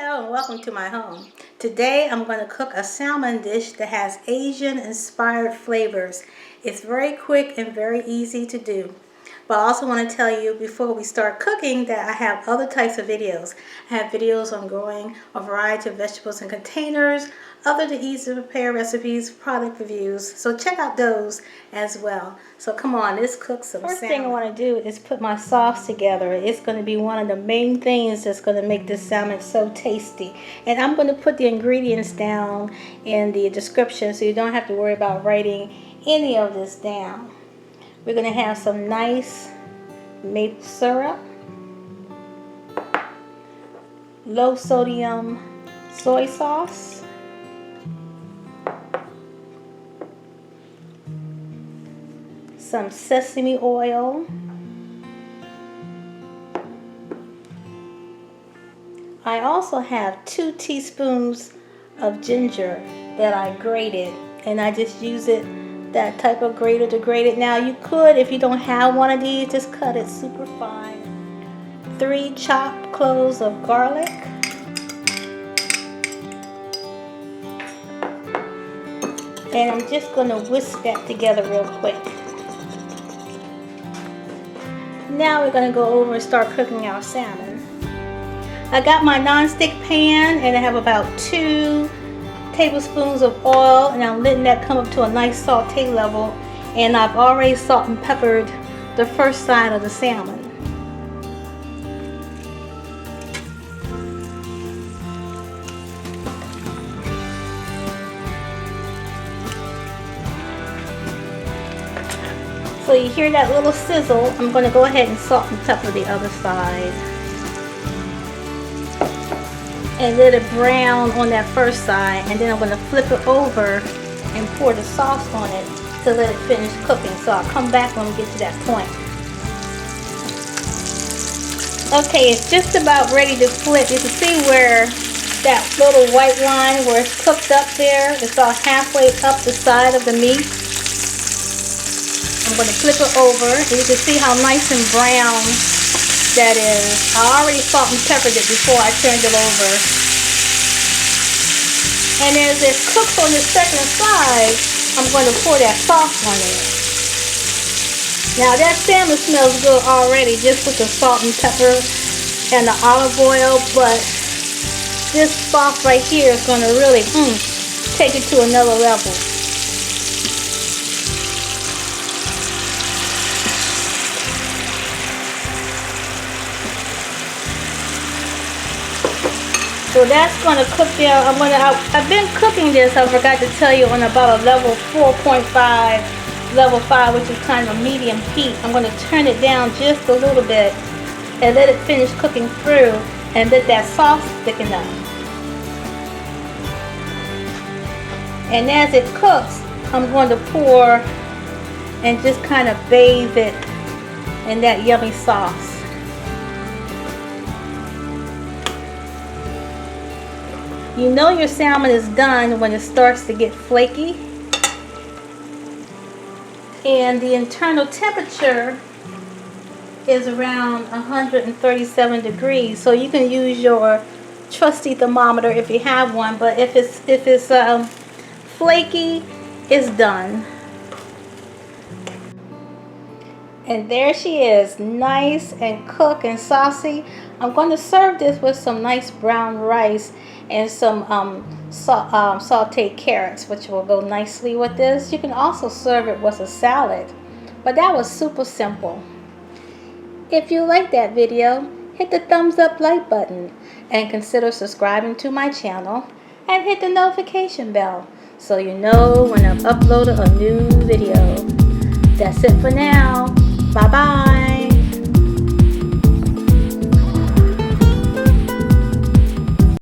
Hello and welcome to my home. Today I'm going to cook a salmon dish that has Asian inspired flavors. It's very quick and very easy to do. But I also want to tell you before we start cooking that I have other types of videos. I have videos on growing a variety of vegetables in containers, other to easy to prepare recipes, product reviews. So check out those as well. So come on, let's cook some salmon. First thing I want to do is put my sauce together. It's going to be one of the main things that's going to make this salmon so tasty. And I'm going to put the ingredients down in the description so you don't have to worry about writing any of this down. We're going to have some nice maple syrup, low sodium soy sauce, some sesame oil, I also have 2 teaspoons of ginger that I grated, and I just use that type of grater to grate it. Now you could, if you don't have one of these, just cut it super fine. 3 chopped cloves of garlic, and I'm just going to whisk that together real quick. Now we're going to go over and start cooking our salmon. I got my non-stick pan and I have about 2 tablespoons of oil, and I'm letting that come up to a nice saute level, and I've already salt and peppered the first side of the salmon. So you hear that little sizzle. I'm going to go ahead and salt and pepper the other side and let it brown on that first side, and then I'm going to flip it over and pour the sauce on it to let it finish cooking. So I'll come back when we get to that point. Okay, it's just about ready to flip. You can see where that little white line where it's cooked up there, it's all halfway up the side of the meat. I'm going to flip it over, and you can see how nice and brown that is. I already salt and peppered it before I turned it over. And as it cooks on the second side, I'm going to pour that sauce on it. Now that salmon smells good already just with the salt and pepper and the olive oil, but this sauce right here is going to really take it to another level. So that's going to cook there. I've been cooking this, I forgot to tell you, on about a level 4.5, level 5, which is kind of a medium heat. I'm going to turn it down just a little bit and let it finish cooking through and let that sauce thicken up. And as it cooks, I'm going to pour and just kind of bathe it in that yummy sauce. You know your salmon is done when it starts to get flaky. And the internal temperature is around 137 degrees. So you can use your trusty thermometer if you have one, but if it's flaky, it's done. And there she is, nice and cooked and saucy. I'm going to serve this with some nice brown rice and some sauteed carrots, which will go nicely with this. You can also serve it with a salad, but that was super simple. If you like that video, hit the thumbs up like button and consider subscribing to my channel and hit the notification bell so you know when I've uploaded a new video. That's it for now. Bye bye.